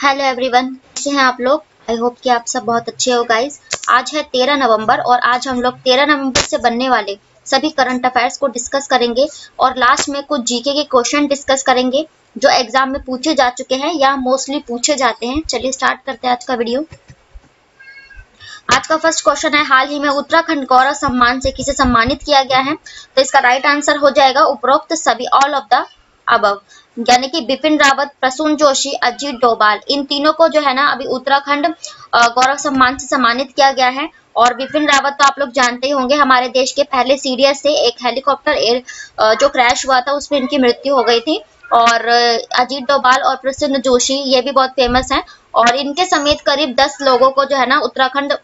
Hello everyone, कैसे हैं आप लोग। आई होप कि आप सब बहुत अच्छे हो गाइस। आज है 13 नवंबर और आज हम लोग 13 नवंबर से बनने वाले सभी करंट अफेयर्स को डिस्कस करेंगे और लास्ट में कुछ जीके के क्वेश्चन डिस्कस करेंगे जो एग्जाम में पूछे जा चुके हैं या मोस्टली पूछे जाते हैं। चलिए स्टार्ट करते हैं आज का वीडियो। आज का फर्स्ट क्वेश्चन है, हाल ही में उत्तराखंड गौरव सम्मान से किसे सम्मानित किया गया है। तो इसका राइट आंसर हो जाएगा उपरोक्त सभी, ऑल ऑफ द अबव, यानी कि बिपिन रावत, प्रसून जोशी, अजीत डोभाल, इन तीनों को जो है ना अभी उत्तराखंड गौरव सम्मान से सम्मानित किया गया है। और बिपिन रावत तो आप लोग जानते ही होंगे, हमारे देश के पहले सीडीएस से एक हेलीकॉप्टर एयर जो क्रैश हुआ था उसमें इनकी मृत्यु हो गई थी। और अजीत डोभाल और प्रसून जोशी ये भी बहुत फेमस हैं और इनके समेत करीब 10 लोगों को जो है ना उत्तराखंड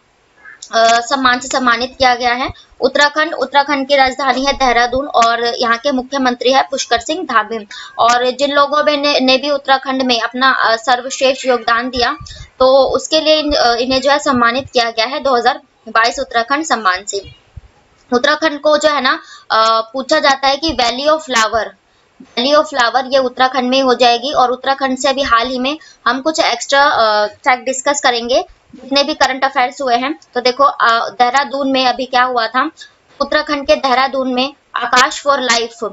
सम्मान से सम्मानित किया गया है। उत्तराखंड की राजधानी है देहरादून और यहाँ के मुख्यमंत्री है पुष्कर सिंह धामी। और जिन लोगों ने भी उत्तराखंड में अपना सर्वश्रेष्ठ योगदान दिया तो उसके लिए इन्हें जो है सम्मानित किया गया है 2022 उत्तराखंड सम्मान से। उत्तराखंड को जो है ना पूछा जाता है कि वैली ऑफ फ्लावर ये उत्तराखंड में हो जाएगी। और उत्तराखंड से अभी हाल ही में हम कुछ एक्स्ट्रा फैक्ट डिस्कस करेंगे जितने भी करंट अफेयर्स हुए हैं। तो देखो देहरादून में अभी क्या हुआ था, उत्तराखंड के देहरादून में आकाश फॉर लाइफ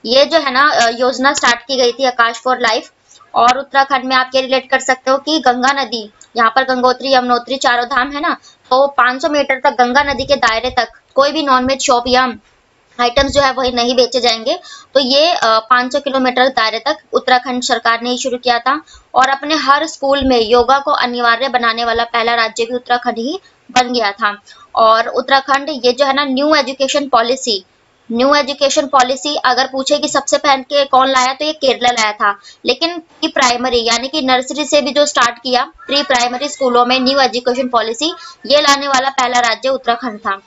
ये जो है ना योजना स्टार्ट की गई थी, आकाश फॉर लाइफ। और उत्तराखंड में आप ये रिलेट कर सकते हो कि गंगा नदी, यहाँ पर गंगोत्री यमुनोत्री चारों धाम है ना, तो 500 मीटर तक गंगा नदी के दायरे तक कोई भी नॉनवेज शॉप या आइटम्स जो है वही नहीं बेचे जाएंगे। तो ये 500 किलोमीटर दायरे तक उत्तराखंड सरकार ने ही शुरू किया था। और अपने हर स्कूल में योगा को अनिवार्य बनाने वाला पहला राज्य भी उत्तराखंड ही बन गया था। और उत्तराखंड ये जो है ना न्यू एजुकेशन पॉलिसी अगर पूछे कि सबसे पहले के कौन लाया तो ये केरला लाया था। लेकिन प्री प्राइमरी यानी कि नर्सरी से भी जो स्टार्ट किया प्री प्राइमरी स्कूलों में न्यू एजुकेशन पॉलिसी, ये लाने वाला पहला राज्य उत्तराखंड था।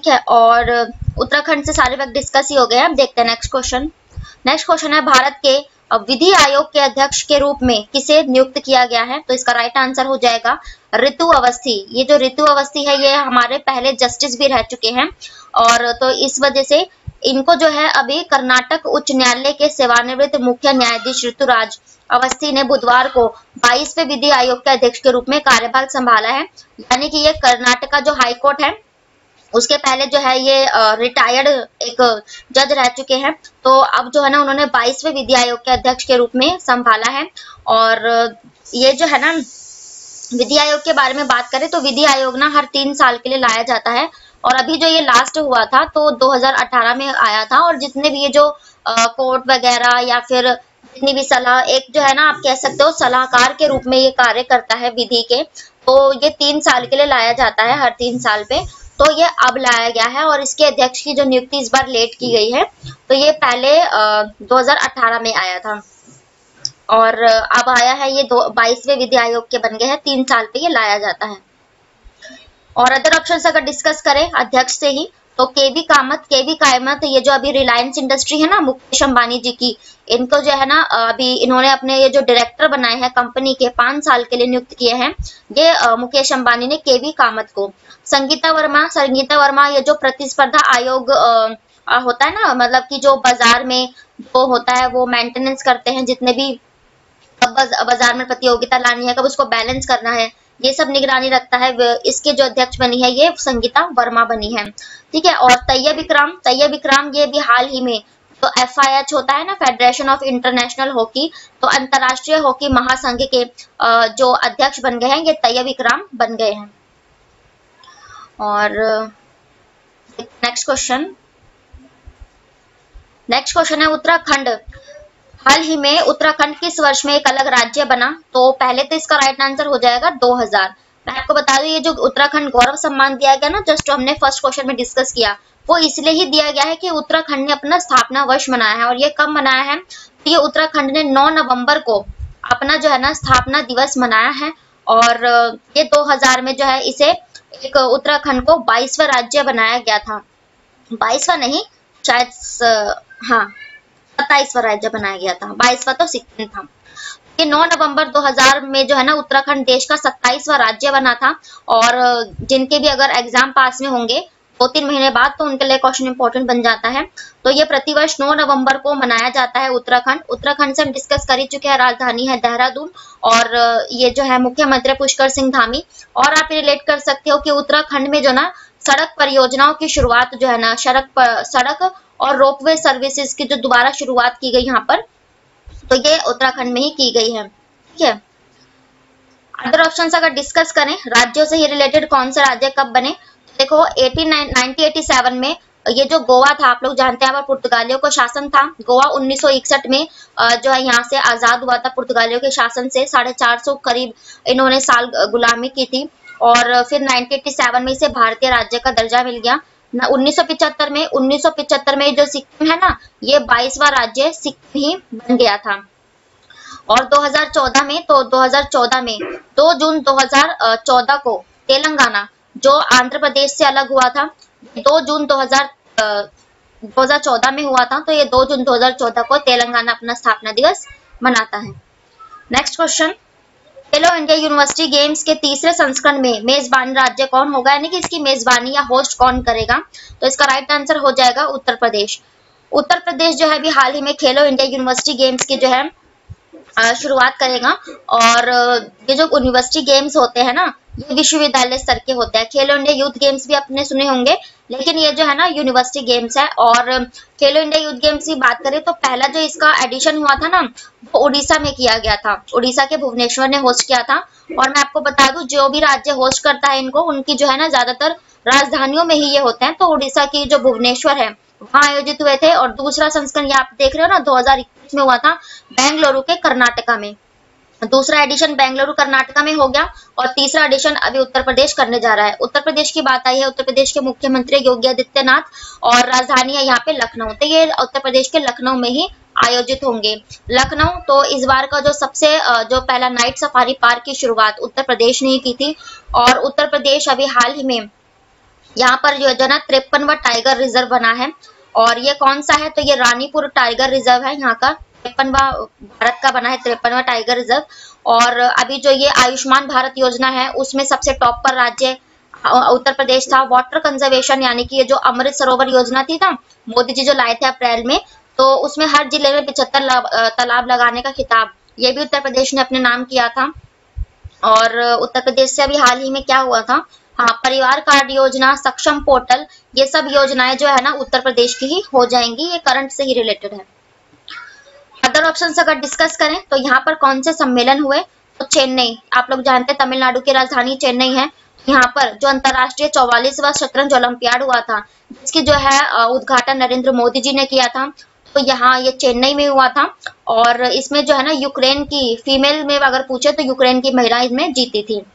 है और उत्तराखंड से सारे वक्त डिस्कस ही हो गए। अब देखते हैं नेक्स्ट क्वेश्चन है, भारत के विधि आयोग के अध्यक्ष के रूप में किसे नियुक्त किया गया है। तो इसका राइट आंसर हो जाएगा ऋतु अवस्थी। ये जो ऋतु अवस्थी है ये हमारे पहले जस्टिस भी रह चुके हैं और तो इस वजह से इनको जो है अभी कर्नाटक उच्च न्यायालय के सेवानिवृत्त मुख्य न्यायाधीश ऋतुराज अवस्थी ने बुधवार को 22वें विधि आयोग के अध्यक्ष के रूप में कार्यभार संभाला है। यानी कि ये कर्नाटक का जो हाईकोर्ट है उसके पहले जो है ये रिटायर्ड एक जज रह चुके हैं। तो अब जो है ना उन्होंने 22वें विधि आयोग के अध्यक्ष के रूप में संभाला है। और ये जो है ना विधि आयोग के बारे में बात करें तो विधि आयोग ना हर 3 साल के लिए लाया जाता है। और अभी जो ये लास्ट हुआ था तो 2018 में आया था। और जितने भी ये जो कोर्ट वगैरह या फिर जितनी भी सलाह, एक जो है ना आप कह सकते हो सलाहकार के रूप में ये कार्य करता है विधि के, तो ये 3 साल के लिए लाया जाता है, हर 3 साल पे। तो ये अब लाया गया है और इसके अध्यक्ष की जो नियुक्ति इस बार लेट की गई है। तो ये पहले 2018 में आया था और अब आया है ये 22वें विधि आयोग के बन गए हैं, 3 साल पे ये लाया जाता है। और अदर ऑप्शन अगर डिस्कस करें अध्यक्ष से ही तो केवी कामत ये जो अभी रिलायंस इंडस्ट्री है ना मुकेश अंबानी जी की, इनको जो है ना अभी इन्होंने अपने ये जो डायरेक्टर बनाए हैं कंपनी के 5 साल के लिए नियुक्त किए हैं। ये मुकेश अंबानी ने केवी कामत को। संगीता वर्मा ये जो प्रतिस्पर्धा आयोग होता है ना, मतलब कि जो बाजार में जो होता है वो मेंटेनेंस करते हैं, जितने भी बाजार में प्रतियोगिता लानी है, कब उसको बैलेंस करना है, ये सब निगरानी रखता है। इसके जो अध्यक्ष बनी है ये संगीता वर्मा बनी है, ठीक है। और तैयब इकराम ये भी हाल ही में तो FIH होता है ना, फेडरेशन ऑफ इंटरनेशनल हॉकी, तो अंतरराष्ट्रीय हॉकी महासंघ के जो अध्यक्ष बन गए हैं ये तैयब इकराम बन गए हैं। और नेक्स्ट क्वेश्चन है, उत्तराखंड हाल ही में उत्तराखंड किस वर्ष में एक अलग राज्य बना। तो पहले तो इसका राइट आंसर हो जाएगा 2000। मैं आपको बता दूं ये जो उत्तराखंड गौरव सम्मान दिया गया ना, जस्ट हमने फर्स्ट क्वेश्चन में डिस्कस किया, वो इसलिए ही दिया गया है कि उत्तराखंड ने अपना स्थापना वर्ष मनाया है। और ये कब मनाया है, तो ये उत्तराखंड ने 9 नवंबर को अपना जो है ना स्थापना दिवस मनाया है। और ये 2000 में जो है इसे एक उत्तराखंड को 22वां राज्य बनाया गया था। 22वां नहीं, शायद हाँ 27वां राज्य बनाया गया था, 22वां तो सिक्किम था। ये 9 नवंबर 2000 में जो है ना उत्तराखंड देश का 27वां राज्य बना था। और जिनके भी अगर एग्जाम पास में होंगे 2-3 महीने बाद, तो उनके लिए क्वेश्चन इंपॉर्टेंट बन जाता है। तो ये प्रतिवर्ष 9 नवंबर को मनाया जाता है उत्तराखंड से हम डिस्कस कर ही चुके हैं। राजधानी है देहरादून और ये जो है मुख्यमंत्री पुष्कर सिंह धामी। और आप रिलेट कर सकते हो कि उत्तराखंड में जो ना सड़क परियोजनाओं की शुरुआत जो है ना, सड़क और रोपवे सर्विसेज की जो दोबारा शुरुआत की गई यहाँ पर, तो ये उत्तराखंड में ही की गई है। ठीक है, अदर ऑप्शन अगर डिस्कस करें राज्यों से ही रिलेटेड कौन से राज्य कब बने, तो देखो 1987 में ये जो गोवा था, आप लोग जानते हैं यहाँ पर पुर्तगालियों का शासन था। गोवा 1961 में जो है यहाँ से आजाद हुआ था पुर्तगालियों के शासन से। 450 करीब इन्होंने साल गुलामी की थी और फिर 1987 में इसे भारतीय राज्य का दर्जा मिल गया। 1975 में जो सिक्किम है ना, ये 22वां राज्य सिक्किम ही बन गया था। और 2014 में 2 जून 2014 को तेलंगाना जो आंध्र प्रदेश से अलग हुआ था, 2 जून 2014 में हुआ था, तो ये 2 जून 2014 को तेलंगाना अपना स्थापना दिवस मनाता है। नेक्स्ट क्वेश्चन, खेलो इंडिया यूनिवर्सिटी गेम्स के तीसरे संस्करण में मेजबान राज्य कौन होगा, यानी कि इसकी मेजबानी या होस्ट कौन करेगा, तो इसका राइट आंसर हो जाएगा उत्तर प्रदेश। उत्तर प्रदेश जो है अभी हाल ही में खेलो इंडिया यूनिवर्सिटी गेम्स की जो है शुरुआत करेगा। और ये जो यूनिवर्सिटी गेम्स होते हैं ना, ये विश्वविद्यालय स्तर के होते हैं। खेलो इंडिया यूथ गेम्स भी आपने सुने होंगे, लेकिन ये जो है ना यूनिवर्सिटी गेम्स है। और खेलो इंडिया यूथ गेम्स की बात करें तो पहला जो इसका एडिशन हुआ था ना, वो उड़ीसा में किया गया था। उड़ीसा के भुवनेश्वर ने होस्ट किया था। और मैं आपको बता दूं, जो भी राज्य होस्ट करता है इनको, उनकी जो है ना ज्यादातर राजधानियों में ही ये होते हैं। तो उड़ीसा की जो भुवनेश्वर है वहां आयोजित हुए थे। और दूसरा संस्करण ये आप देख रहे हो ना, 2021 में हुआ था बेंगलुरु के कर्नाटका में। दूसरा एडिशन बेंगलुरु कर्नाटका में हो गया और तीसरा एडिशन अभी उत्तर प्रदेश करने जा रहा है। उत्तर प्रदेश की बात आई है, उत्तर प्रदेश के मुख्यमंत्री योगी आदित्यनाथ और राजधानी है यहाँ पे लखनऊ। तो ये उत्तर प्रदेश के लखनऊ में ही आयोजित होंगे। लखनऊ तो इस बार का जो सबसे जो पहला नाइट सफारी पार्क की शुरुआत उत्तर प्रदेश ने ही की थी। और उत्तर प्रदेश अभी हाल ही में यहाँ पर जो है ना 53वां टाइगर रिजर्व बना है। और ये कौन सा है, तो ये रानीपुर टाइगर रिजर्व है यहाँ का। 53वां भारत का बना है 53वां टाइगर रिजर्व। और अभी जो ये आयुष्मान भारत योजना है उसमें सबसे टॉप पर राज्य उत्तर प्रदेश था। वाटर कंजर्वेशन यानी कि ये जो अमृत सरोवर योजना थी ना, मोदी जी जो लाए थे अप्रैल में, तो उसमें हर जिले में 75 तालाब लगाने का खिताब ये भी उत्तर प्रदेश ने अपने नाम किया था। और उत्तर प्रदेश से अभी हाल ही में क्या हुआ था, हाँ, परिवार कार्ड योजना, सक्षम पोर्टल, ये सब योजनाएं जो है ना उत्तर प्रदेश की ही हो जाएंगी। ये करंट से ही रिलेटेड है। अदर ऑप्शंस अगर डिस्कस करें तो यहाँ पर कौन से सम्मेलन हुए, तो चेन्नई, आप लोग जानते हैं तमिलनाडु की राजधानी चेन्नई है। यहाँ पर जो अंतरराष्ट्रीय 44वां शतरंज ओलंपियाड हुआ था, जिसकी जो है उद्घाटन नरेंद्र मोदी जी ने किया था, तो यहाँ ये चेन्नई में हुआ था। और इसमें जो है ना यूक्रेन की फीमेल में अगर पूछे तो यूक्रेन की महिला इसमें जीती थी।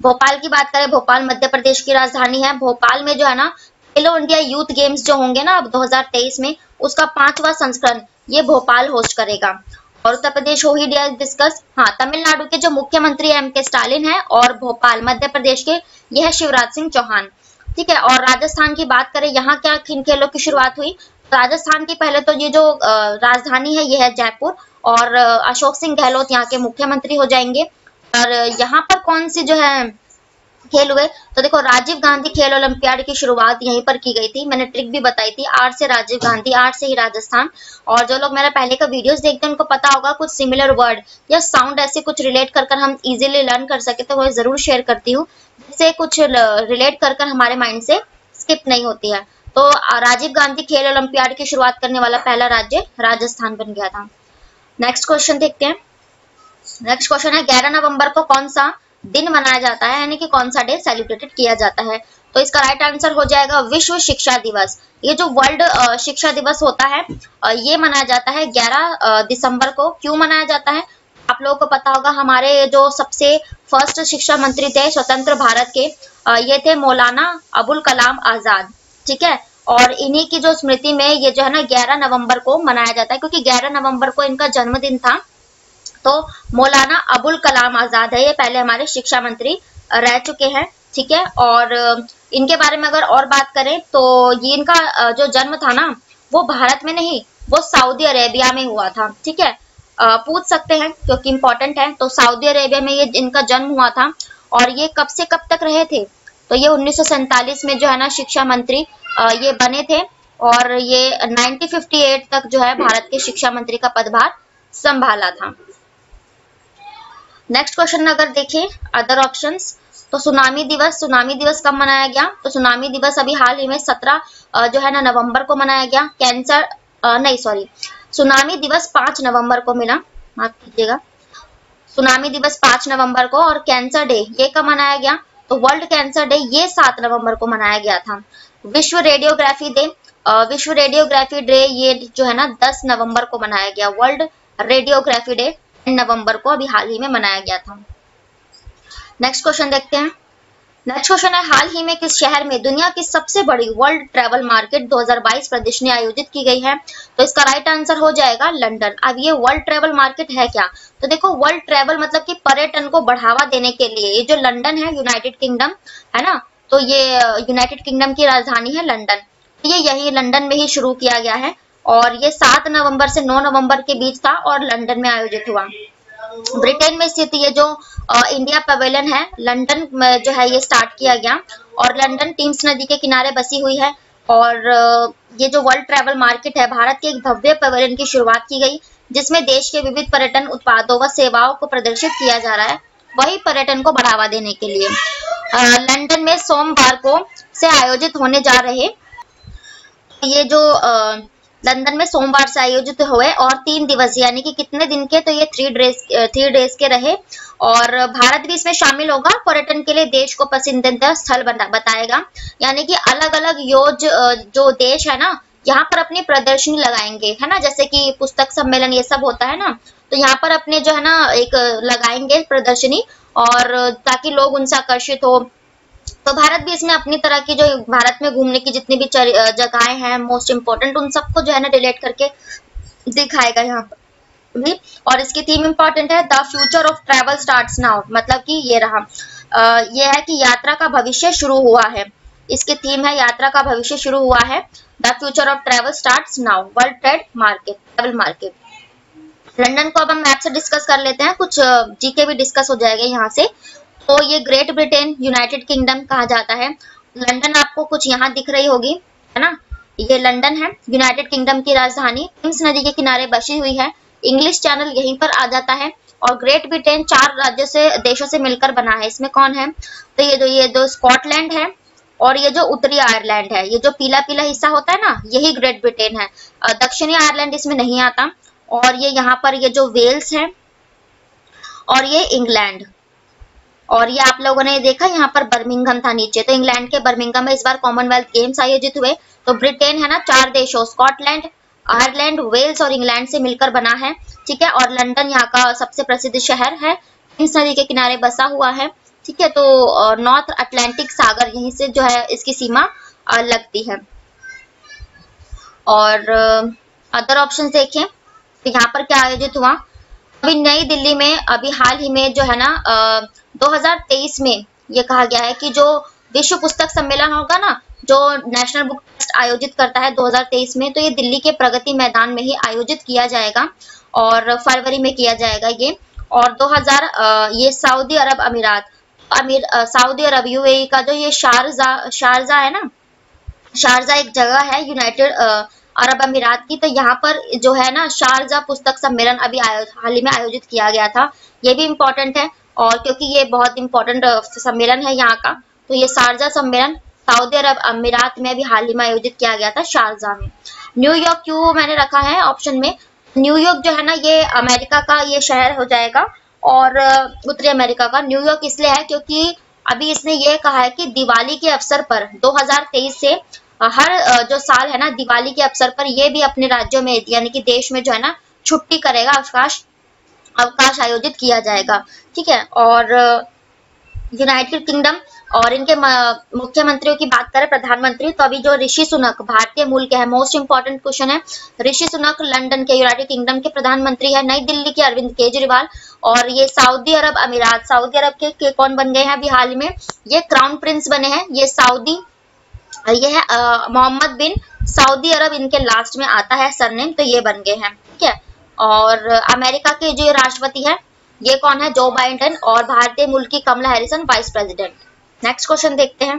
भोपाल की बात करें, भोपाल मध्य प्रदेश की राजधानी है। भोपाल में जो है ना खेलो इंडिया यूथ गेम्स जो होंगे ना अब 2023 में, उसका 5वां संस्करण ये भोपाल होस्ट करेगा। और उत्तर प्रदेश हो ही दिया डिस्कस। हाँ, तमिलनाडु के जो मुख्यमंत्री एम.के. स्टालिन है और भोपाल मध्य प्रदेश के ये है शिवराज सिंह चौहान। ठीक है, और राजस्थान की बात करें, यहाँ क्या किन खेलों की शुरुआत हुई, राजस्थान की पहले तो ये जो राजधानी है ये है जयपुर। और अशोक सिंह गहलोत यहाँ के मुख्यमंत्री हो जाएंगे। और यहाँ पर कौन सी जो है खेल हुए, तो देखो राजीव गांधी खेल ओलंपियाड की शुरुआत यहीं पर की गई थी। मैंने ट्रिक भी बताई थी, आर से राजीव गांधी, आर से ही राजस्थान। और जो लोग मेरा पहले का वीडियोस देखते हैं उनको पता होगा कुछ सिमिलर वर्ड या साउंड ऐसे कुछ रिलेट कर हम इजीली लर्न कर सके, तो वो जरूर शेयर करती हूँ, जिससे कुछ रिलेट कर हमारे माइंड से स्किप नहीं होती है। तो राजीव गांधी खेल ओलंपियाड की शुरुआत करने वाला पहला राज्य राजस्थान बन गया था। नेक्स्ट क्वेश्चन देखते हैं। नेक्स्ट क्वेश्चन है 11 नवंबर को कौन सा दिन मनाया जाता है, यानी कि कौन सा डे सेलिब्रेटेड किया जाता है, तो इसका राइट आंसर हो जाएगा विश्व शिक्षा दिवस। ये जो वर्ल्ड शिक्षा दिवस होता है ये मनाया जाता है 11 दिसंबर को। क्यों मनाया जाता है, आप लोगों को पता होगा, हमारे जो सबसे फर्स्ट शिक्षा मंत्री थे स्वतंत्र भारत के, ये थे मौलाना अबुल कलाम आजाद। ठीक है, और इन्हीं की जो स्मृति में ये जो है ना 11 नवंबर को मनाया जाता है, क्योंकि 11 नवंबर को इनका जन्मदिन था। तो मौलाना अबुल कलाम आजाद है, ये पहले हमारे शिक्षा मंत्री रह चुके हैं। ठीक है, और इनके बारे में अगर और बात करें तो ये इनका जो जन्म था ना वो भारत में नहीं, वो सऊदी अरेबिया में हुआ था। ठीक है, पूछ सकते हैं क्योंकि इंपॉर्टेंट है। तो सऊदी अरेबिया में ये इनका जन्म हुआ था। और ये कब से कब तक रहे थे, तो ये 1947 में जो है ना शिक्षा मंत्री ये बने थे और ये 1958 तक जो है भारत के शिक्षा मंत्री का पदभार संभाला था। नेक्स्ट क्वेश्चन अगर देखें अदर ऑप्शंस, तो सुनामी दिवस कब मनाया गया? तो सुनामी दिवस अभी हाल ही में 17 जो है ना नवंबर को मनाया गया। सुनामी दिवस 5 नवंबर को मिला, माफ कीजिएगा, सुनामी दिवस 5 नवंबर को। और कैंसर डे ये कब मनाया गया? तो वर्ल्ड कैंसर डे ये 7 नवंबर को मनाया गया था। विश्व रेडियोग्राफी डे ये जो है ना 10 नवंबर को मनाया गया। वर्ल्ड रेडियोग्राफी डे 10 नवंबर को अभी हाल ही में मनाया गया था। नेक्स्ट क्वेश्चन देखते हैं। नेक्स्ट क्वेश्चन है, हाल ही में किस शहर में दुनिया की सबसे बड़ी वर्ल्ड ट्रैवल मार्केट 2022 प्रदर्शनी आयोजित की गई है? तो इसका राइट आंसर हो जाएगा लंदन। अब ये वर्ल्ड ट्रैवल मार्केट है क्या? तो देखो वर्ल्ड ट्रैवल मतलब कि पर्यटन को बढ़ावा देने के लिए ये जो लंदन है, यूनाइटेड किंगडम है ना, तो ये यूनाइटेड किंगडम की राजधानी है लंदन। ये यही लंदन में ही शुरू किया गया है और ये 7 नवंबर से 9 नवंबर के बीच था और लंदन में आयोजित हुआ। ब्रिटेन में स्थित ये जो इंडिया पवेलियन है लंदन में जो है ये स्टार्ट किया गया और लंदन टेम्स नदी के किनारे बसी हुई है। और ये जो वर्ल्ड ट्रैवल मार्केट है, भारत के एक भव्य पवेलियन की शुरुआत की गई जिसमें देश के विविध पर्यटन उत्पादों व सेवाओं को प्रदर्शित किया जा रहा है, वही पर्यटन को बढ़ावा देने के लिए। लंदन में सोमवार को से आयोजित होने जा रहे ये जो लंदन में सोमवार से आयोजित हुए और 3 दिवस यानी कि कितने दिन के? तो ये 3 डेज के रहे और भारत भी इसमें शामिल होगा। पर्यटन के लिए देश को पसंदीदा स्थल बताएगा, यानी कि अलग अलग जो देश है ना यहाँ पर अपनी प्रदर्शनी लगाएंगे, है ना, जैसे कि पुस्तक सम्मेलन ये सब होता है ना, तो यहाँ पर अपने जो है ना एक लगाएंगे प्रदर्शनी और ताकि लोग उनसे आकर्षित हो। तो भारत भी इसमें अपनी तरह की जो भारत में घूमने की जितनी भी जगहें हैं मोस्ट इम्पोर्टेंट उन सबको जो है ना रिलेट करके दिखाएगा यहाँ पर भी। और इसकी थीम इम्पोर्टेंट है, the future of travel starts now, मतलब कि ये रहा ये है कि यात्रा का भविष्य शुरू हुआ है। इसकी थीम है यात्रा का भविष्य शुरू हुआ है, the future of travel starts now, world travel market. London को अब हम मैप से डिस्कस कर लेते हैं, कुछ जीके भी डिस्कस हो जाएगा यहाँ से। तो ये ग्रेट ब्रिटेन यूनाइटेड किंगडम कहा जाता है। लंदन आपको कुछ यहाँ दिख रही होगी, है ना, ये लंदन है, यूनाइटेड किंगडम की राजधानी, टेम्स नदी के किनारे बसी हुई है। इंग्लिश चैनल यहीं पर आ जाता है और ग्रेट ब्रिटेन 4 देशों से मिलकर बना है। इसमें कौन है? तो ये दो स्कॉटलैंड है और ये जो उत्तरी आयरलैंड है, ये जो पीला पीला हिस्सा होता है ना, यही ग्रेट ब्रिटेन है। दक्षिणी आयरलैंड इसमें नहीं आता। और ये यहाँ पर ये जो वेल्स है और ये इंग्लैंड, और ये आप लोगों ने देखा यहाँ पर बर्मिंघम था नीचे, तो इंग्लैंड के बर्मिंघम में इस बार कॉमनवेल्थ गेम्स आयोजित हुए। तो ब्रिटेन है ना 4 देशों स्कॉटलैंड, आयरलैंड, वेल्स और इंग्लैंड से मिलकर बना है, ठीक है। और लंदन यहाँ का सबसे प्रसिद्ध शहर है, टेम्स नदी के किनारे बसा हुआ है, ठीक है। तो नॉर्थ अटलांटिक सागर यहीं से जो है इसकी सीमा लगती है। और अदर ऑप्शन देखें तो यहाँ पर क्या आयोजित हुआ? अभी नई दिल्ली में अभी हाल ही में जो है ना 2023 में ये कहा गया है कि जो विश्व पुस्तक सम्मेलन होगा ना, जो नेशनल बुक फेस्ट आयोजित करता है 2023 में, तो ये दिल्ली के प्रगति मैदान में ही आयोजित किया जाएगा और फरवरी में किया जाएगा ये। और ये सऊदी अरब अमीरात सऊदी अरब यूएई का जो ये शारजा है ना, शारजा एक जगह है यूनाइटेड अरब अमीरात की, तो यहाँ पर जो है ना शारजा पुस्तक सम्मेलन अभी हाल ही में आयोजित किया गया था। ये भी इम्पोर्टेंट है और क्योंकि ये बहुत इम्पोर्टेंट सम्मेलन है यहाँ का, तो ये शारजा सम्मेलन सऊदी अरब अमीरात में अभी हाल ही में आयोजित किया गया था शारजा में। न्यूयॉर्क क्यों मैंने रखा है ऑप्शन में? न्यूयॉर्क जो है ना ये अमेरिका का ये शहर हो जाएगा और उत्तरी अमेरिका का। न्यूयॉर्क इसलिए है क्योंकि अभी इसने ये कहा है कि दिवाली के अवसर पर 2023 से हर जो साल है ना दिवाली के अवसर पर ये भी अपने राज्यों में यानी कि देश में जो है ना छुट्टी करेगा, अवकाश आयोजित किया जाएगा, ठीक है। और यूनाइटेड किंगडम और इनके मुख्यमंत्रियों की बात करें, प्रधानमंत्री, तो अभी जो ऋषि सुनक भारतीय मूल के है, मोस्ट इंपोर्टेंट क्वेश्चन है। ऋषि सुनक लंदन के यूनाइटेड किंगडम के प्रधानमंत्री है। नई दिल्ली के अरविंद केजरीवाल और ये सऊदी अरब अमीरात, सऊदी अरब के कौन बन गए हैं अभी हाल में? ये क्राउन प्रिंस बने हैं। ये है मोहम्मद बिन सऊदी अरब, इनके लास्ट में आता है सरनेम, तो ये बन गए हैं, ठीक है। और अमेरिका के जो राष्ट्रपति है ये कौन है? Joe Biden. और भारतीय मूल की Kamala Harrison vice president, next question देखते हैं।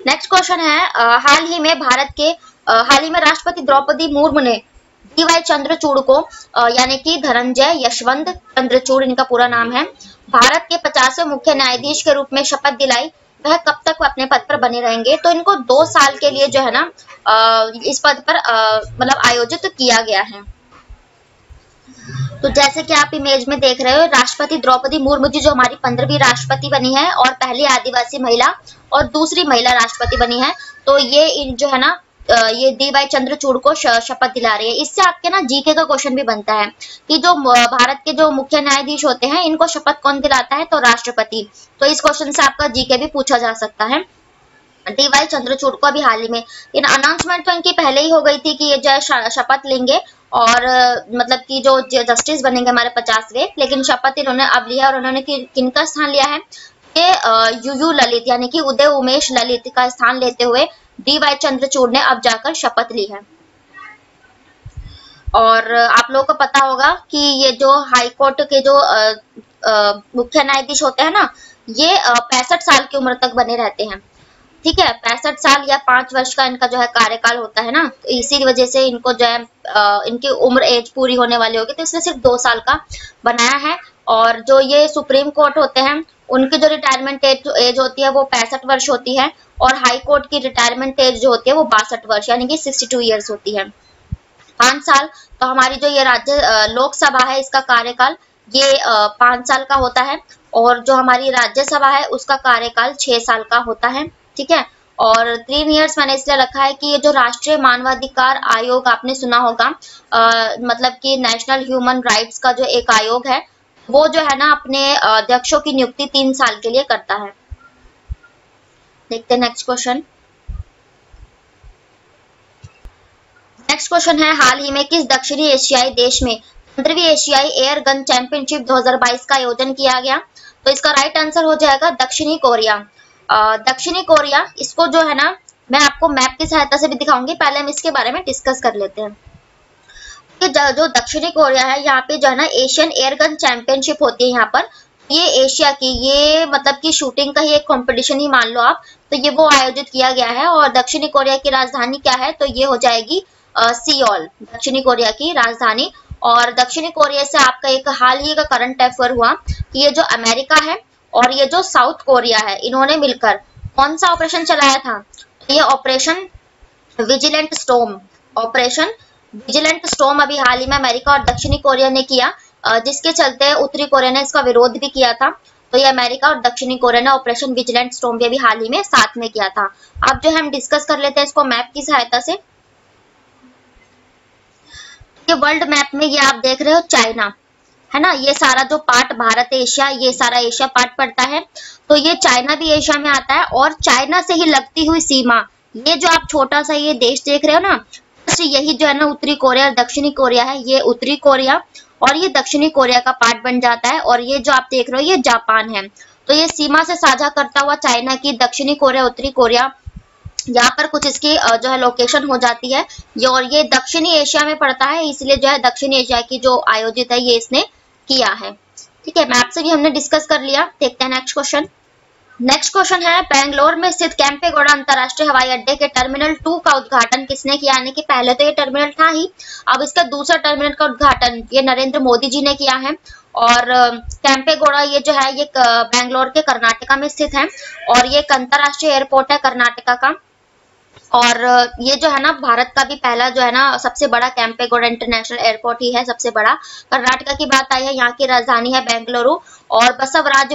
नेक्स्ट क्वेश्चन है हाल ही में राष्ट्रपति द्रौपदी मुर्मू ने डी.वाई. चंद्रचूड़ को यानी कि धनंजय यशवंत चंद्रचूड़ इनका पूरा नाम है, भारत के 50वें मुख्य न्यायाधीश के रूप में शपथ दिलाई। वह कब तक अपने पद पर बने रहेंगे? तो इनको 2 साल के लिए जो है ना इस पद पर मतलब आयोजित किया गया है। तो जैसे कि आप इमेज में देख रहे हो, राष्ट्रपति द्रौपदी मुर्मू जी जो हमारी 15वीं राष्ट्रपति बनी है और पहली आदिवासी महिला और दूसरी महिला राष्ट्रपति बनी है। तो ये जो है ना ये डी.वाई. चंद्रचूड़ को शपथ दिला रही है। इससे आपके ना जीके का क्वेश्चन भी बनता है कि जो भारत के जो मुख्य न्यायाधीश होते हैं इनको शपथ कौन दिलाता है? तो राष्ट्रपति। तो इस क्वेश्चन से आपका जीके भी पूछा जा सकता है। डी.वाई. चंद्रचूड़ को अभी हाल ही में इन अनाउंसमेंट तो इनकी पहले ही हो गई थी कि ये जो शपथ लेंगे और मतलब कि जो जस्टिस बनेंगे हमारे 50वें, लेकिन शपथ इन्होंने अब लिया और उन्होंने किनका स्थान लिया है? ये यूयू ललित यानी कि उदय उमेश ललित का स्थान लेते हुए डी.वाई. चंद्रचूड़ ने अब जाकर शपथ ली है। और आप लोगों को पता होगा कि ये जो हाई कोर्ट के जो मुख्य न्यायाधीश होते हैं ना, ये 65 साल की उम्र तक बने रहते हैं। ठीक है, 65 साल या 5 वर्ष का इनका जो है कार्यकाल होता है ना, तो इसी वजह से इनको जो है इनकी उम्र एज पूरी होने वाली होगी, तो इसलिए सिर्फ 2 साल का बनाया है। और जो ये सुप्रीम कोर्ट होते हैं उनकी जो रिटायरमेंट एज होती है वो 65 वर्ष होती है और हाई कोर्ट की रिटायरमेंट एज जो होती है वो 62 वर्ष यानी कि 62 ईयर्स होती है। 5 साल। तो हमारी जो ये राज्य लोकसभा है इसका कार्यकाल ये 5 साल का होता है और जो हमारी राज्यसभा है उसका कार्यकाल 6 साल का होता है। ठीक है, और 3 इयर्स मैंने इसलिए रखा है कि ये जो राष्ट्रीय मानवाधिकार आयोग आपने सुना होगा, मतलब कि नेशनल ह्यूमन राइट्स का जो एक आयोग है वो जो है ना अपने अध्यक्षों की नियुक्ति 3 साल के लिए करता है। देखते हैं नेक्स्ट क्वेश्चन। नेक्स्ट क्वेश्चन है हाल ही में किस दक्षिणी एशियाई देश में 15वीं एशियाई एयर गन चैंपियनशिप 2022 का आयोजन किया गया? तो इसका राइट आंसर हो जाएगा दक्षिणी कोरिया। दक्षिणी कोरिया, इसको जो है ना मैं आपको मैप की सहायता से भी दिखाऊंगी, पहले हम इसके बारे में डिस्कस कर लेते हैं। जो दक्षिणी कोरिया है यहाँ पे जो है ना एशियन एयर गन चैंपियनशिप होती है यहाँ पर। ये एशिया की ये मतलब कि शूटिंग का ही एक कंपटीशन ही मान लो आप, तो ये वो आयोजित किया गया है। और दक्षिणी कोरिया की राजधानी क्या है? तो ये हो जाएगी सियोल, दक्षिणी कोरिया की राजधानी। और दक्षिणी कोरिया से आपका एक हाल ही का करंट अफेयर हुआ कि ये जो अमेरिका है और ये जो साउथ कोरिया है इन्होंने मिलकर कौन सा ऑपरेशन चलाया था? ये operation vigilant storm, operation vigilant storm अभी हाल ही में अमेरिका और दक्षिणी कोरिया ने किया, जिसके चलते उत्तरी कोरिया ने इसका विरोध भी किया था। तो ये अमेरिका और दक्षिणी कोरिया ने ऑपरेशन विजिलेंट स्टॉर्म भी अभी हाल ही में साथ में किया था। अब जो हम डिस्कस कर लेते हैं इसको मैप की सहायता से। ये वर्ल्ड मैप में ये आप देख रहे हो चाइना है ना, ये सारा जो पार्ट भारत एशिया, ये सारा एशिया पार्ट पड़ता है। तो ये चाइना भी एशिया में आता है और चाइना से ही लगती हुई सीमा, ये जो आप छोटा सा ये देश देख रहे हो ना, यही जो है ना उत्तरी कोरिया और दक्षिणी कोरिया है, ये उत्तरी कोरिया और ये दक्षिणी कोरिया का पार्ट बन जाता है। और ये जो आप देख रहे हो ये जापान है। तो ये सीमा से साझा करता हुआ चाइना की दक्षिणी कोरिया उत्तरी कोरिया, यहाँ पर कुछ इसकी जो है लोकेशन हो जाती है ये, और ये दक्षिणी एशिया में पड़ता है, इसलिए जो है दक्षिणी एशिया की जो आयोजित है ये इसने किया है। ठीक है, मैप से भी हमने डिस्कस कर लिया। देखते हैं नेक्स्ट क्वेश्चन। नेक्स्ट क्वेश्चन है बेंगलोर में स्थित केम्पेगौड़ा अंतरराष्ट्रीय हवाई अड्डे के टर्मिनल 2 का उद्घाटन किसने किया? यानी कि पहले तो ये टर्मिनल था ही, अब इसका दूसरा टर्मिनल का उद्घाटन ये नरेंद्र मोदी जी ने किया है। और केम्पेगौड़ा ये जो है ये बेंगलोर के कर्नाटका में स्थित है और ये एक अंतरराष्ट्रीय एयरपोर्ट है कर्नाटका का। और ये जो है ना भारत का भी पहला जो है ना सबसे बड़ा केम्पेगौड़ा इंटरनेशनल एयरपोर्ट ही है, सबसे बड़ा। कर्नाटका की बात आई है, यहाँ की राजधानी है बेंगलुरु और बसवराज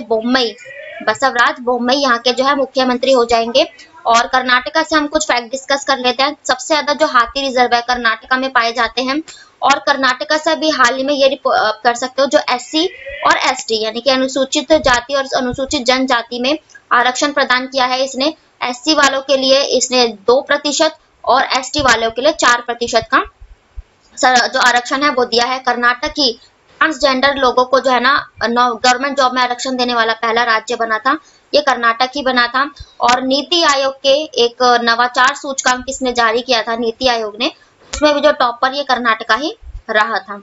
बोम्मई यहाँ के जो है मुख्यमंत्री हो जाएंगे। और कर्नाटका से हम कुछ फैक्ट डिस्कस कर लेते हैं। सबसे ज्यादा जो हाथी रिजर्व है कर्नाटका में पाए जाते हैं और कर्नाटका से भी हाल ही में ये कर सकते हो जो SC और ST यानी कि अनुसूचित जाति और अनुसूचित जनजाति में आरक्षण प्रदान किया है इसने। SC वालों के लिए इसने 2% और ST वालों के लिए 4% का जो आरक्षण है वो दिया है। कर्नाटक की ट्रांसजेंडर लोगों को जो है ना गवर्नमेंट जॉब में आरक्षण देने वाला पहला राज्य बना था, ये कर्नाटक ही बना था। और नीति आयोग के एक नवाचार सूचकांक किसने जारी किया था? नीति आयोग ने, उसमें भी जो टॉपर ये कर्नाटका ही रहा था।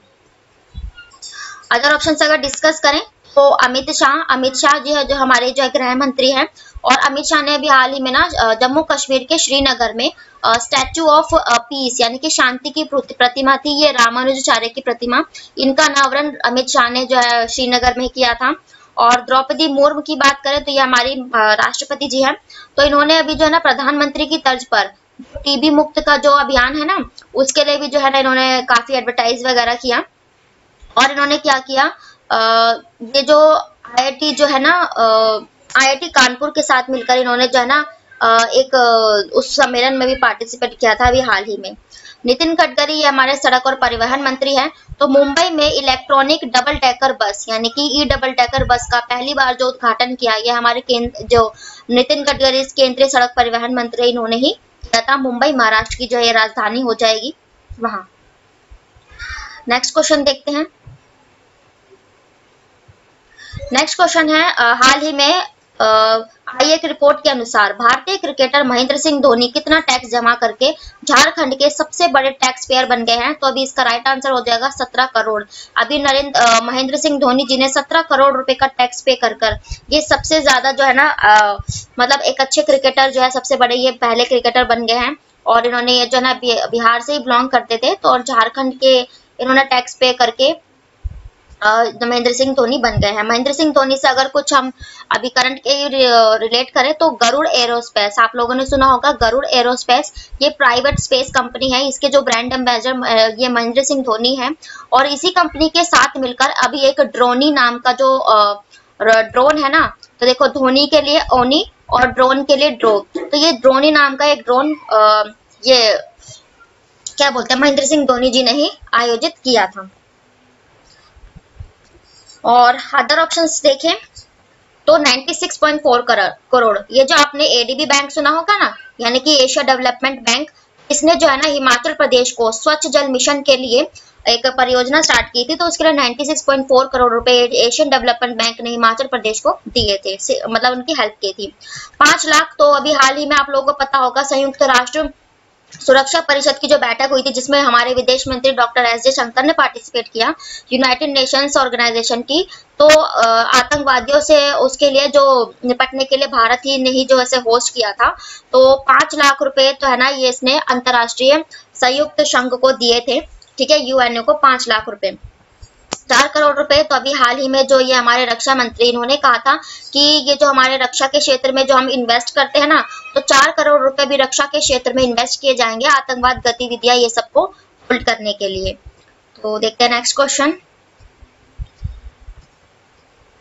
अदर ऑप्शन अगर डिस्कस करें तो अमित शाह जी है जो हमारे जो गृह मंत्री हैं, और अमित शाह ने अभी हाल ही में ना जम्मू कश्मीर के श्रीनगर में स्टैचू ऑफ पीस यानी कि शांति की प्रतिमा थी, ये रामानुजाचार्य की प्रतिमा, इनका अनावरण अमित शाह ने जो है श्रीनगर में किया था। और द्रौपदी मुर्मू की बात करें तो ये हमारी राष्ट्रपति जी हैं, तो इन्होंने अभी जो है ना प्रधानमंत्री की तर्ज पर टीबी मुक्त का जो अभियान है ना, उसके लिए भी जो है ना इन्होंने काफी एडवर्टाइज वगैरह किया। और इन्होंने क्या किया, ये जो आईआईटी जो है ना, आईआईटी कानपुर के साथ मिलकर इन्होंने जो है ना एक उस सम्मेलन में भी पार्टिसिपेट किया था अभी हाल ही में। नितिन गडकरी ये हमारे सड़क और परिवहन मंत्री हैं, तो मुंबई में इलेक्ट्रॉनिक डबल डेकर बस यानी कि ई डबल डेकर बस का पहली बार जो उद्घाटन किया, ये हमारे जो नितिन गडकरी केंद्रीय सड़क परिवहन मंत्री इन्होंने ही किया था। मुंबई महाराष्ट्र की जो है राजधानी हो जाएगी वहां। नेक्स्ट क्वेश्चन देखते हैं। नेक्स्ट क्वेश्चन है, हाल ही में आई एक रिपोर्ट के अनुसार भारतीय क्रिकेटर महेंद्र सिंह धोनी कितना टैक्स जमा करके झारखंड के सबसे बड़े टैक्स पेयर बन गए हैं? तो अभी इसका राइट आंसर हो जाएगा 17 करोड़। अभी महेंद्र सिंह धोनी जी ने 17 करोड़ रुपए का टैक्स पे कर ये सबसे ज्यादा जो है ना मतलब एक अच्छे क्रिकेटर जो है सबसे बड़े ये पहले क्रिकेटर बन गए हैं। और इन्होंने ये जो है ना बिहार से ही बिलोंग करते थे, तो और झारखंड के इन्होंने टैक्स पे करके महेंद्र सिंह धोनी बन गए हैं। महेंद्र सिंह धोनी से अगर कुछ हम अभी करंट के रिलेट करें तो गरुड़ एरोस्पेस, आप लोगों ने सुना होगा गरुड़ एरोस्पेस, ये प्राइवेट स्पेस कंपनी है, इसके जो ब्रांड एम्बेसडर ये महेंद्र सिंह धोनी है। और इसी कंपनी के साथ मिलकर अभी एक ड्रोनी नाम का जो ड्रोन है ना, तो देखो धोनी के लिए ओनी और ड्रोन के लिए ड्रो, तो ये ड्रोनी नाम का एक ड्रोन ये क्या बोलते हैं महेंद्र सिंह धोनी जी ने ही आयोजित किया था। और अदर ऑप्शंस देखें तो 96.4 करोड़, ये जो आपने एडीबी बैंक सुना होगा ना, यानी कि एशिया डेवलपमेंट बैंक, इसने जो है ना हिमाचल प्रदेश को स्वच्छ जल मिशन के लिए एक परियोजना स्टार्ट की थी, तो उसके लिए 96.4 करोड़ रुपए एशियन डेवलपमेंट बैंक ने हिमाचल प्रदेश को दिए थे, मतलब उनकी हेल्प की थी। 5 लाख तो अभी हाल ही में आप लोगों को पता होगा संयुक्त राष्ट्र सुरक्षा परिषद की जो बैठक हुई थी जिसमें हमारे विदेश मंत्री डॉक्टर एस जयशंकर ने पार्टिसिपेट किया, यूनाइटेड नेशंस ऑर्गेनाइजेशन की, तो आतंकवादियों से उसके लिए जो निपटने के लिए भारत ही ने ही जो ऐसे होस्ट किया था, तो 5 लाख रुपए तो है ना ये इसने अंतर्राष्ट्रीय संयुक्त संघ को दिए थे, ठीक है, यूएनओ को 5 लाख रुपए। 4 करोड़ रुपए तो अभी हाल ही में जो ये हमारे रक्षा मंत्री इन्होंने कहा था कि ये जो हमारे रक्षा के क्षेत्र में जो हम इन्वेस्ट करते हैं ना, तो 4 करोड़ रुपए भी रक्षा के क्षेत्र में इन्वेस्ट किए जाएंगे आतंकवाद गतिविधियां ये सबको होल्ड करने के लिए। तो देखते हैं नेक्स्ट क्वेश्चन।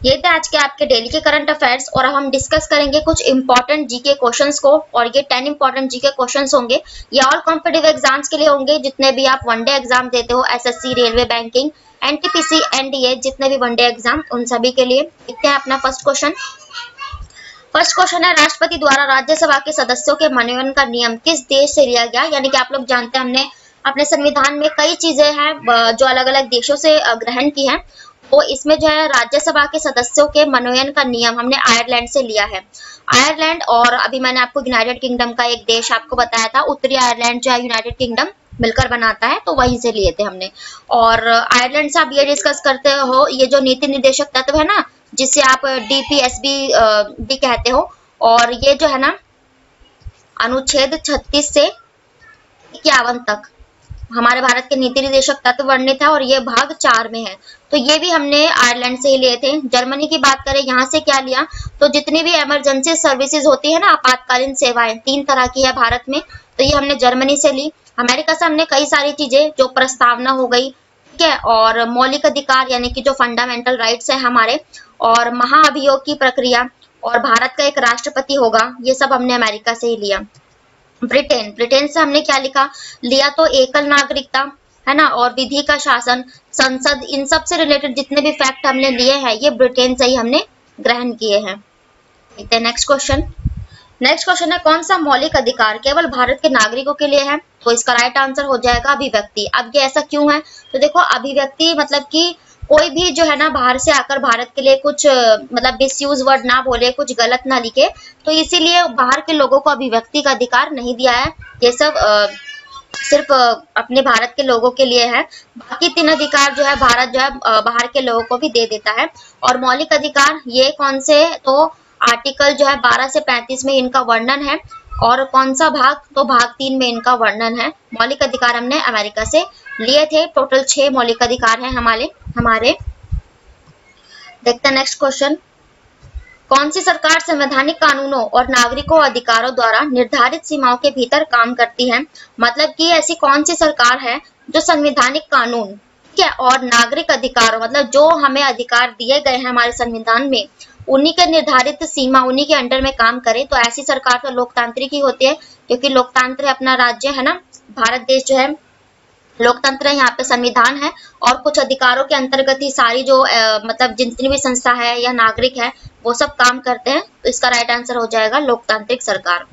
ये थे आज के आपके डेली के करंट अफेयर्स, और अब हम डिस्कस करेंगे कुछ इंपॉर्टेंट जीके क्वेश्चंस को, और ये 10 इंपॉर्टेंट जीके क्वेश्चंस होंगे, ये ऑल कॉम्पिटिटिव एग्जाम्स के लिए होंगे, जितने भी आप वनडे एग्जाम देते हो, SSC, railway, banking, NTPC, NDA, जितने भी वनडे एग्जाम उन सभी के लिए। देखते हैं अपना फर्स्ट क्वेश्चन। फर्स्ट क्वेश्चन है, राष्ट्रपति द्वारा राज्यसभा के सदस्यों के मनोनयन का नियम किस देश से लिया गया? यानी कि आप लोग जानते हैं हमने अपने संविधान में कई चीजें हैं जो अलग अलग देशों से ग्रहण की हैं, तो इसमें जो है राज्यसभा के सदस्यों के मनोनयन का नियम हमने आयरलैंड से लिया है। आयरलैंड, और अभी मैंने आपको यूनाइटेड किंगडम का एक देश आपको बताया था, उत्तरी आयरलैंड जो है यूनाइटेड किंगडम मिलकर बनाता है, तो वहीं से लिए थे हमने। और आयरलैंड से आप ये डिस्कस करते हो, ये जो नीति निर्देशक तत्व है ना, जिसे आप डीपीएसबी भी कहते हो, और ये जो है ना अनुच्छेद 36 से 51 तक हमारे भारत के नीति निर्देशक तत्व वर्णित है, और ये भाग 4 में है, तो ये भी हमने आयरलैंड से ही लिए थे। जर्मनी की बात करें, यहाँ से क्या लिया, तो जितनी भी इमरजेंसी सर्विसेज होती है ना, आपातकालीन सेवाएं 3 तरह की है भारत में, तो ये हमने जर्मनी से ली। अमेरिका से हमने कई सारी चीजें, जो प्रस्तावना हो गई, ठीक है, और मौलिक अधिकार यानी कि जो फंडामेंटल राइट्स है हमारे, और महाअभियोग की प्रक्रिया, और भारत का एक राष्ट्रपति होगा, ये सब हमने अमेरिका से ही लिया। ब्रिटेन से हमने क्या लिया, तो एकल नागरिकता है ना, और विधि का शासन, संसद, इन सब से रिलेटेड जितने भी फैक्ट हमने लिए हैं ये ब्रिटेन से ही हमने ग्रहण किए हैं। नेक्स्ट क्वेश्चन है, कौन सा मौलिक अधिकार केवल भारत के नागरिकों के लिए है? तो इसका राइट आंसर हो जाएगा अभिव्यक्ति। अब ये ऐसा क्यों है, तो देखो अभिव्यक्ति मतलब कि कोई भी जो है ना बाहर से आकर भारत के लिए कुछ मतलब मिसयूज वर्ड ना बोले, कुछ गलत ना लिखे, तो इसीलिए बाहर के लोगों को अभिव्यक्ति का अधिकार नहीं दिया है। ये सब सिर्फ अपने भारत के लोगों के लिए है। बाकी 3 अधिकार जो है भारत जो है बाहर के लोगों को भी दे देता है। और मौलिक अधिकार ये कौन से, तो आर्टिकल जो है 12 से 35 में इनका वर्णन है। और कौन सा भाग, तो भाग 3 में इनका वर्णन है। मौलिक अधिकार हमने अमेरिका से लिए थे। टोटल 6 मौलिक अधिकार हैं हमारे। देखते हैं नेक्स्ट क्वेश्चन। कौन सी सरकार संवैधानिक कानूनों और नागरिकों अधिकारों द्वारा निर्धारित सीमाओं के भीतर काम करती है? मतलब कि ऐसी कौन सी सरकार है जो संवैधानिक कानून, ठीक है, और नागरिक अधिकारों, मतलब जो हमें अधिकार दिए गए हैं हमारे संविधान में, उन्हीं के निर्धारित सीमा, उन्हीं के अंडर में काम करे। तो ऐसी सरकार तो लोकतांत्रिक ही होती है, क्योंकि लोकतंत्र अपना राज्य है ना, भारत देश जो है लोकतंत्र है, यहाँ पे संविधान है और कुछ अधिकारों के अंतर्गत ही सारी जो मतलब जितनी भी संस्था है या नागरिक है वो सब काम करते हैं। तो इसका राइट आंसर हो जाएगा लोकतांत्रिक सरकार।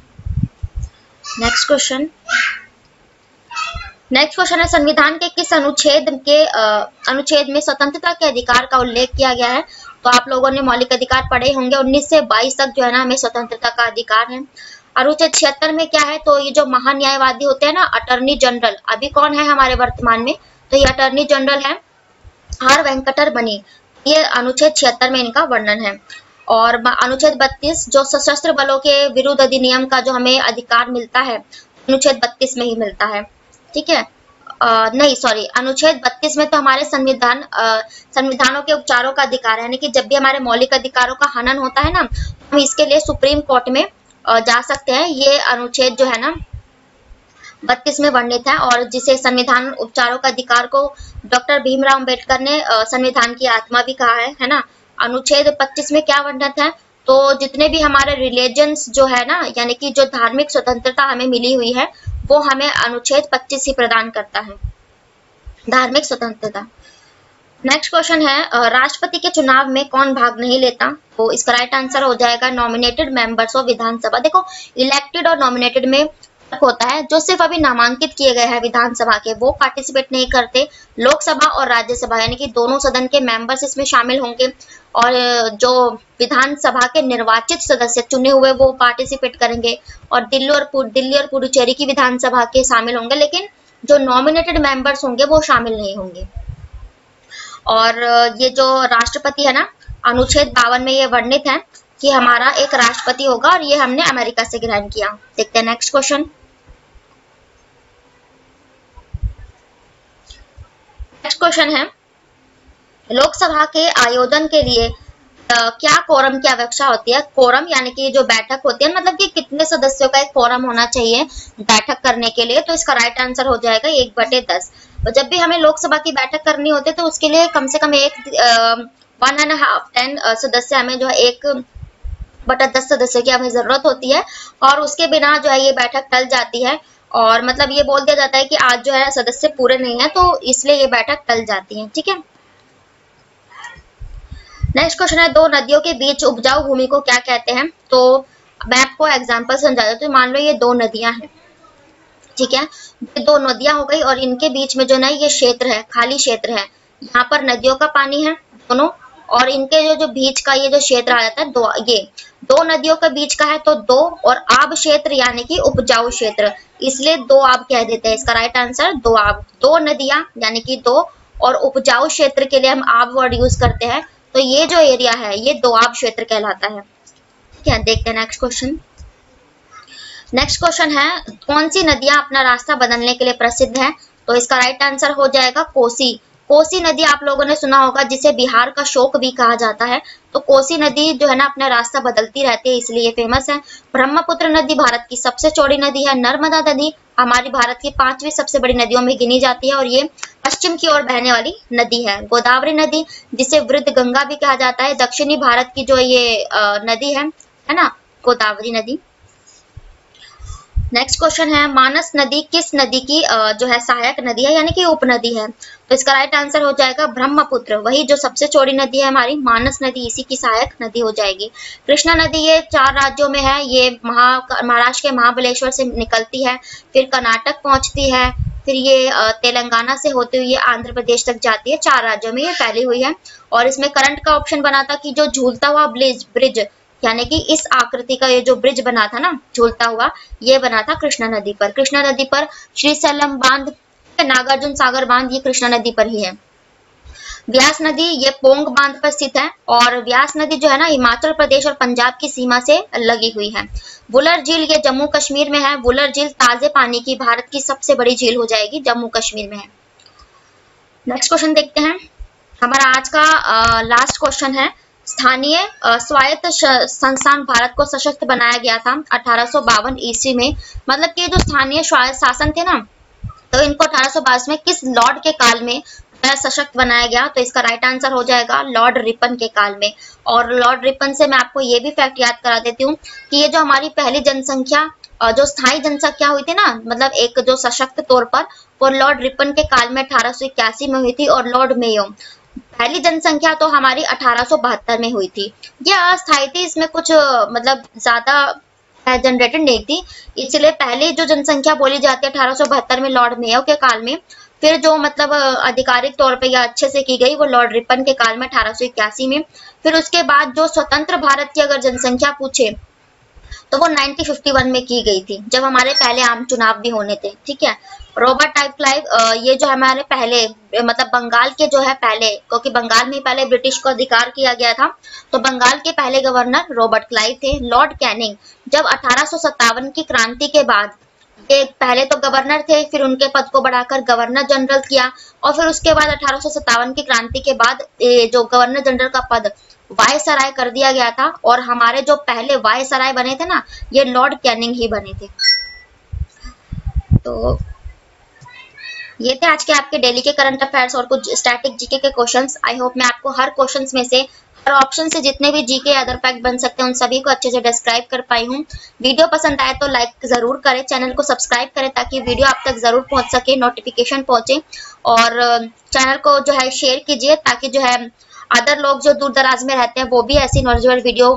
नेक्स्ट क्वेश्चन है, संविधान के किस अनुच्छेद में स्वतंत्रता के अधिकार का उल्लेख किया गया है? तो आप लोगों ने मौलिक अधिकार पढ़े होंगे, 19 से 22 तक जो है ना हमें स्वतंत्रता का अधिकार है। अनुच्छेद 76 में क्या है, तो ये जो महान्यायवादी होते हैं ना, अटॉर्नी जनरल, अभी कौन है हमारे वर्तमान में, तो ये अटॉर्नी जनरल है आर वेंकटर बनी। ये अनुच्छेद 76 में इनका वर्णन है। और अनुच्छेद 32 जो सशस्त्र बलों के विरुद्ध अधिनियम का जो हमें अधिकार मिलता है, अनुच्छेद 32 में ही मिलता है, ठीक है। नहीं सॉरी, अनुच्छेद 32 में तो हमारे संविधानों के उपचारों का अधिकार है, यानी कि जब भी हमारे मौलिक अधिकारों का हनन होता है ना, हम इसके लिए सुप्रीम कोर्ट में जा सकते हैं। ये अनुच्छेद जो है ना 32 में वर्णित है। और जिसे संविधान उपचारों का अधिकार को डॉक्टर भीमराव अंबेडकर ने संविधान की आत्मा भी कहा है ना। अनुच्छेद 25 में क्या वर्णित है, तो जितने भी हमारे रिलीजन्स जो है ना, यानी कि जो धार्मिक स्वतंत्रता हमें मिली हुई है, वो हमें अनुच्छेद 25 ही प्रदान करता है, धार्मिक स्वतंत्रता। नेक्स्ट क्वेश्चन है, राष्ट्रपति के चुनाव में कौन भाग नहीं लेता? तो इसका राइट आंसर हो जाएगा नॉमिनेटेड मेंबर्स ऑफ विधानसभा। देखो, इलेक्टेड और नॉमिनेटेड में फर्क होता है। जो सिर्फ अभी नामांकित किए गए हैं विधानसभा के, वो पार्टिसिपेट नहीं करते। लोकसभा और राज्यसभा यानी कि दोनों सदन के मेंबर्स इसमें शामिल होंगे। और जो विधानसभा के निर्वाचित सदस्य चुने हुए वो पार्टिसिपेट करेंगे। और दिल्ली और पुडुचेरी की विधानसभा के शामिल होंगे, लेकिन जो नॉमिनेटेड मेंबर्स होंगे वो शामिल नहीं होंगे। और ये जो राष्ट्रपति है ना, अनुच्छेद 52 में ये वर्णित है कि हमारा एक राष्ट्रपति होगा, और ये हमने अमेरिका से ग्रहण किया। देखते हैं नेक्स्ट क्वेश्चन। नेक्स्ट क्वेश्चन है, लोकसभा के आयोजन के लिए क्या कोरम की आवश्यकता होती है? कोरम यानी कि जो बैठक होती है, मतलब कि कितने सदस्यों का एक कोरम होना चाहिए बैठक करने के लिए? तो इसका राइट आंसर हो जाएगा 1/10। और जब भी हमें लोकसभा की बैठक करनी होती है तो उसके लिए कम से कम 1.5 सदस्य हमें जो है 1/10 सदस्य की हमें जरूरत होती है। और उसके बिना जो है ये बैठक टल जाती है, और मतलब ये बोल दिया जाता है कि आज जो है सदस्य पूरे नहीं है, तो इसलिए ये बैठक टल जाती है, ठीक है। नेक्स्ट क्वेश्चन है, दो नदियों के बीच उपजाऊ भूमि को क्या कहते हैं? तो मैं आपको एग्जांपल समझा देती हूँ। मान लो ये 2 नदियां हैं, ठीक है, ये 2 नदियां हो गई, और इनके बीच में जो ना ये क्षेत्र है, खाली क्षेत्र है, यहाँ पर नदियों का पानी है दोनों, और इनके जो बीच का ये जो क्षेत्र आ जाता है, ये 2 नदियों के बीच का है, तो 2 और आब क्षेत्र यानी कि उपजाऊ क्षेत्र, इसलिए 2 आब कह देते हैं। इसका राइट आंसर 2 आब। 2 नदियां यानी कि 2, और उपजाऊ क्षेत्र के लिए हम आब वर्ड यूज करते हैं, तो ये जो एरिया है ये 2 आब क्षेत्र कहलाता है, ठीक है। देखते हैं नेक्स्ट क्वेश्चन। नेक्स्ट क्वेश्चन है, कौन सी नदियां अपना रास्ता बदलने के लिए प्रसिद्ध है? तो इसका राइट आंसर हो जाएगा कोसी। कोसी नदी आप लोगों ने सुना होगा, जिसे बिहार का शोक भी कहा जाता है। तो कोसी नदी जो है ना अपना रास्ता बदलती रहती है, इसलिए फेमस है। ब्रह्मपुत्र नदी भारत की सबसे चौड़ी नदी है। नर्मदा नदी हमारी भारत की 5वीं सबसे बड़ी नदियों में गिनी जाती है, और ये पश्चिम की ओर बहने वाली नदी है। गोदावरी नदी, जिसे वृद्ध गंगा भी कहा जाता है, दक्षिणी भारत की जो ये नदी है ना, गोदावरी नदी। नेक्स्ट क्वेश्चन है, मानस नदी किस नदी की जो है सहायक नदी है, यानी कि उपनदी है? तो इसका राइट आंसर हो जाएगा ब्रह्मपुत्र। वही जो सबसे चौड़ी नदी है हमारी मानस नदी, इसी की सहायक नदी हो जाएगी। कृष्णा नदी ये 4 राज्यों में है। ये महाराष्ट्र के महाबलेश्वर से निकलती है, फिर कर्नाटक पहुंचती है, फिर ये तेलंगाना से होते हुए आंध्र प्रदेश तक जाती है। 4 राज्यों में ये फैली हुई है। और इसमें करंट का ऑप्शन बना था कि जो झूलता हुआ ब्रिज यानी कि इस आकृति का ये जो ब्रिज बना था ना झूलता हुआ, ये बना था कृष्णा नदी पर। कृष्णा नदी पर श्रीशैलम बांध, नागार्जुन सागर बांध, ये कृष्णा नदी पर ही है। व्यास नदी ये पोंग बांध पर स्थित है, और व्यास नदी जो है ना हिमाचल प्रदेश और पंजाब की सीमा से लगी हुई है। वुलर झील ये जम्मू कश्मीर में है। वुलर झील ताजे पानी की भारत की सबसे बड़ी झील हो जाएगी, जम्मू कश्मीर में है। नेक्स्ट क्वेश्चन देखते हैं। हमारा आज का लास्ट क्वेश्चन है, स्थानीय स्वायत्त संस्थान भारत को सशक्त बनाया गया था 1852 ईस्वी में। मतलब कि जो स्थानीय स्वायत्त शासन थे ना, तो इनको 1822 में किस लॉर्ड के काल में सशक्त बनाया गया? तो इसका राइट आंसर हो जाएगा लॉर्ड रिपन के काल में। और लॉर्ड रिपन से मैं आपको ये भी फैक्ट याद करा देती हूँ कि ये जो हमारी पहली जनसंख्या, जो स्थायी जनसंख्या हुई थी ना, मतलब एक जो सशक्त तौर पर, वो लॉर्ड रिपन के काल में 1881 में हुई थी। और लॉर्ड मेयो पहली जनसंख्या तो हमारी 1872 में हुई थी। ये अस्थायी थी, इसमें कुछ मतलब ज्यादा जनरेटेड नहीं थी, इसलिए पहले जो जनसंख्या बोली जाती है 1872 में लॉर्ड मेयो के काल में, फिर जो मतलब आधिकारिक तौर पे या अच्छे से की गई वो लॉर्ड रिपन के काल में 1881 में। फिर उसके बाद जो स्वतंत्र भारत की अगर जनसंख्या पूछे तो वो 1951 में की गई थी, जब हमारे पहले आम चुनाव भी होने थे। ठीक है। रॉबर्ट क्लाइव ये जो हमारे पहले मतलब बंगाल के जो है पहले, क्योंकि बंगाल में पहले ब्रिटिश को अधिकार किया गया था, तो बंगाल के पहले गवर्नर रॉबर्ट क्लाइव थे। लॉर्ड कैनिंग जब 1857 की क्रांति के बाद, ये पहले तो गवर्नर थे, फिर उनके पद को बढ़ाकर गवर्नर जनरल किया, और फिर उसके बाद 1857 की क्रांति के बाद जो गवर्नर जनरल का पद वायसराय कर दिया गया था, और हमारे जो पहले वायसराय बने थे ना, ये लॉर्ड कैनिंग ही बने थे। तो ये थे आज के आपके डेली के करंट अफेयर्स और कुछ स्टैटिक जीके के क्वेश्चंस। आई होप मैं आपको हर क्वेश्चंस में से, हर ऑप्शन से जितने भी जीके अदर फैक्ट बन सकते हैं उन सभी को अच्छे से डिस्क्राइब कर पाई हूँ। वीडियो पसंद आए तो लाइक जरूर करें, चैनल को सब्सक्राइब करें ताकि वीडियो आप तक जरूर पहुंच सके, नोटिफिकेशन पहुंचे, और चैनल को जो है शेयर कीजिए ताकि जो है अदर लोग जो दूर दराज में रहते हैं वो भी ऐसी नॉलेजेबल वीडियो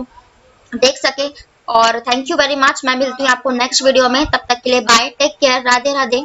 देख सके। और थैंक यू वेरी मच। मैं मिलती हूँ आपको नेक्स्ट वीडियो में, तब तक के लिए bye, take care, Radhe Radhe.